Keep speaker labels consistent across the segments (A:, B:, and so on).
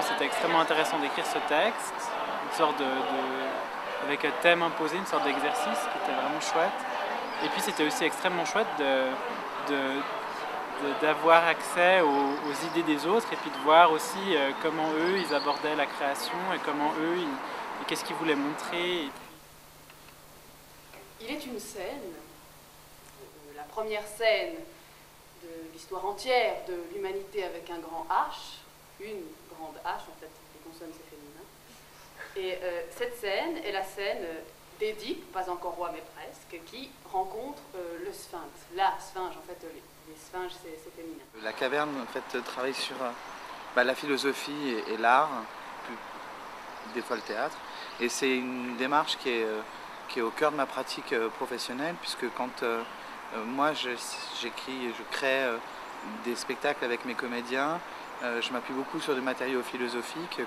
A: c'était extrêmement intéressant d'écrire ce texte, une sorte avec un thème imposé, une sorte d'exercice qui était vraiment chouette. Et puis c'était aussi extrêmement chouette d'avoir accès aux idées des autres et puis de voir aussi comment eux ils abordaient la création et comment eux et qu'est-ce qu'ils voulaient montrer.
B: Il est une scène, la première scène de l'histoire entière de l'humanité avec un grand H, une grande H en fait, les consonnes c'est féminin. Et cette scène est la scène d'Édipe, pas encore roi mais presque, qui rencontre le sphinx. La sphinge, en fait, les sphinges c'est féminin.
C: La caverne en fait travaille sur la philosophie et l'art, des fois le théâtre. Et c'est une démarche qui est au cœur de ma pratique professionnelle, puisque quand moi j'écris, je crée des spectacles avec mes comédiens, je m'appuie beaucoup sur des matériaux philosophiques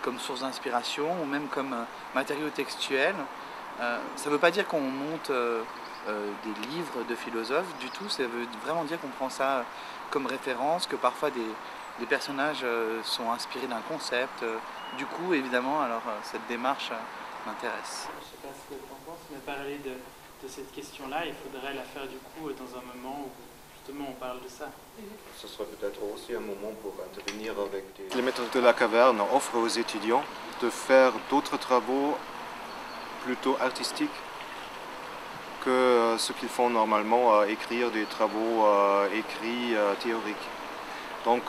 C: comme source d'inspiration ou même comme matériaux textuels. Ça ne veut pas dire qu'on monte des livres de philosophes du tout, ça veut vraiment dire qu'on prend ça comme référence, que parfois des personnages sont inspirés d'un concept. Du coup, évidemment, alors cette démarche m'intéresse.
A: Je ne sais pas ce que tu en penses, mais parler de cette question-là, il faudrait la faire du coup dans un moment où justement on parle de ça.
D: Ce serait peut-être aussi un moment pour intervenir avec des...
E: Les maîtres de la caverne offrent aux étudiants de faire d'autres travaux plutôt artistiques que ce qu'ils font normalement, à écrire des travaux écrits théoriques. Donc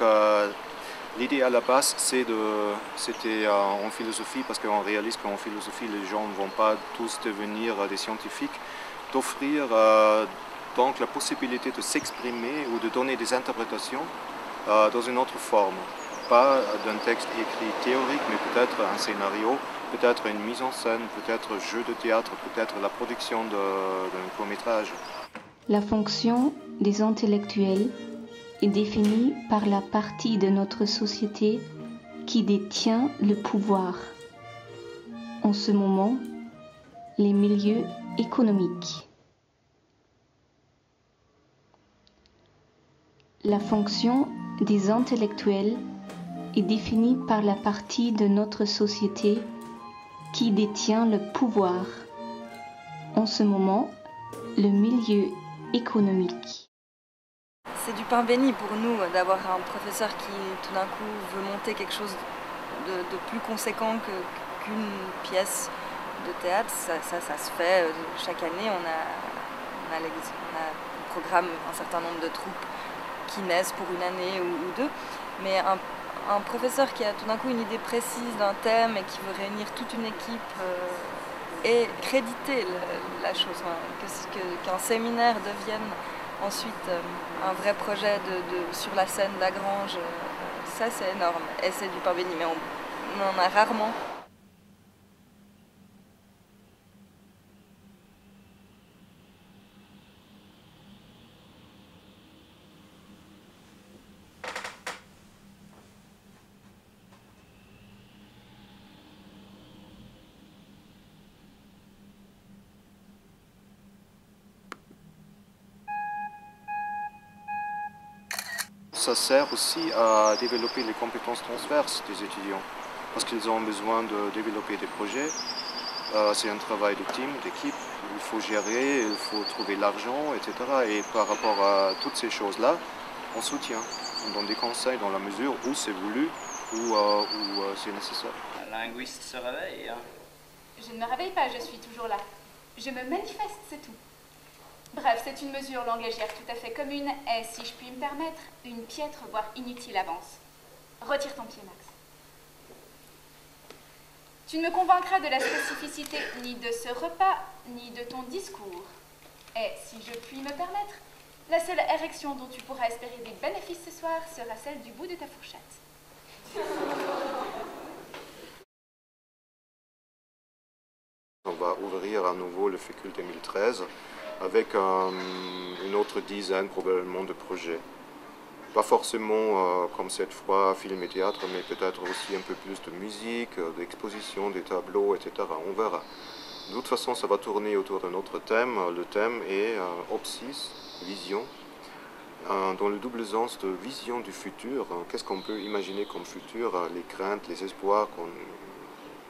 E: l'idée à la base, c'était en philosophie, parce qu'on réalise qu'en philosophie, les gens ne vont pas tous devenir des scientifiques, d'offrir donc la possibilité de s'exprimer ou de donner des interprétations dans une autre forme. Pas d'un texte écrit théorique, mais peut-être un scénario, peut-être une mise en scène, peut-être un jeu de théâtre, peut-être la production d'un court-métrage.
F: La fonction des intellectuels est définie par la partie de notre société qui détient le pouvoir. En ce moment, les milieux économiques. La fonction des intellectuels est définie par la partie de notre société qui détient le pouvoir. En ce moment, le milieu économique.
G: C'est du pain béni pour nous d'avoir un professeur qui tout d'un coup veut monter quelque chose de plus conséquent qu'une pièce de théâtre. Ça se fait chaque année. On programme un certain nombre de troupes qui naissent pour une année ou deux. Mais un professeur qui a tout d'un coup une idée précise d'un thème et qui veut réunir toute une équipe et créditer la chose, qu'un séminaire devienne ensuite un vrai projet sur la scène d'Agrange, ça c'est énorme et c'est du pain béni, mais on en a rarement.
E: Ça sert aussi à développer les compétences transverses des étudiants, parce qu'ils ont besoin de développer des projets. C'est un travail de team, d'équipe, il faut gérer, il faut trouver l'argent, etc. Et par rapport à toutes ces choses-là, on soutient, on donne des conseils dans la mesure où c'est voulu, où c'est nécessaire.
H: Un linguiste se réveille.
I: Je ne me réveille pas, je suis toujours là. Je me manifeste, c'est tout. Bref, c'est une mesure langagière tout à fait commune et, si je puis me permettre, une piètre, voire inutile avance. Retire ton pied, Max. Tu ne me convaincras de la spécificité ni de ce repas, ni de ton discours. Et, si je puis me permettre, la seule érection dont tu pourras espérer des bénéfices ce soir sera celle du bout de ta fourchette.
E: On va ouvrir à nouveau le FECUL 2013 avec une autre dizaine probablement de projets. Pas forcément comme cette fois film et théâtre, mais peut-être aussi un peu plus de musique, d'exposition, des tableaux, etc. On verra. De toute façon, ça va tourner autour d'un autre thème. Le thème est Opsis, vision. dans le double sens de vision du futur. Qu'est-ce qu'on peut imaginer comme futur, les craintes, les espoirs.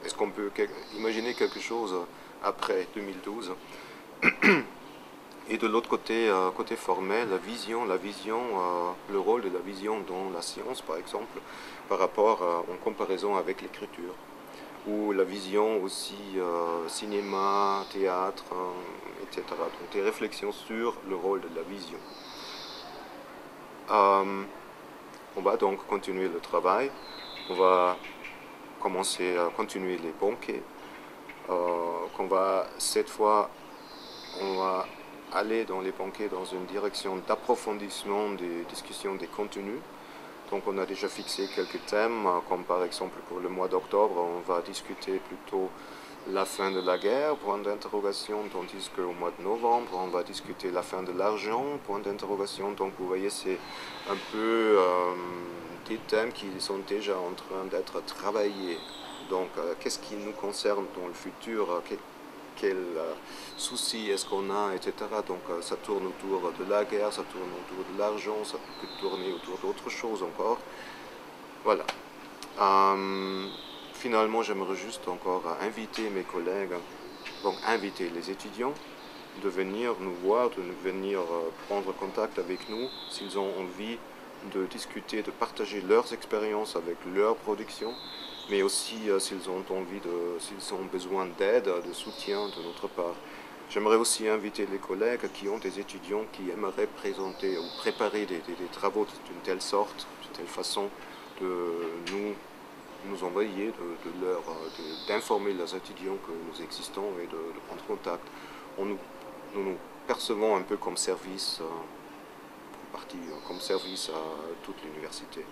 E: Est-ce qu'on peut imaginer quelque chose après 2012? Et de l'autre côté, côté formel, la vision, le rôle de la vision dans la science, par exemple, par rapport en comparaison avec l'écriture. Ou la vision aussi cinéma, théâtre, etc. Donc des réflexions sur le rôle de la vision. On va donc continuer le travail. On va commencer à continuer les banquets. Cette fois, on va aller dans les banquets dans une direction d'approfondissement des discussions des contenus. Donc on a déjà fixé quelques thèmes, comme par exemple pour le mois d'octobre, on va discuter plutôt la fin de la guerre, point d'interrogation, tandis qu'au mois de novembre, on va discuter la fin de l'argent, point d'interrogation. Donc vous voyez, c'est un peu des thèmes qui sont déjà en train d'être travaillés. Donc qu'est-ce qui nous concerne dans le futur, quels soucis est-ce qu'on a, etc. Donc ça tourne autour de la guerre, ça tourne autour de l'argent, ça peut tourner autour d'autres choses encore. Voilà. Finalement, j'aimerais juste encore inviter mes collègues, donc inviter les étudiants de venir nous voir, de venir prendre contact avec nous s'ils ont envie de discuter, de partager leurs expériences avec leur production, mais aussi s'ils ont besoin d'aide, de soutien de notre part. J'aimerais aussi inviter les collègues qui ont des étudiants qui aimeraient présenter ou préparer des travaux d'une telle sorte, d'une telle façon, de nous envoyer, d'informer les étudiants que nous existons et de prendre contact. Nous nous percevons un peu comme service, comme service à toute l'université.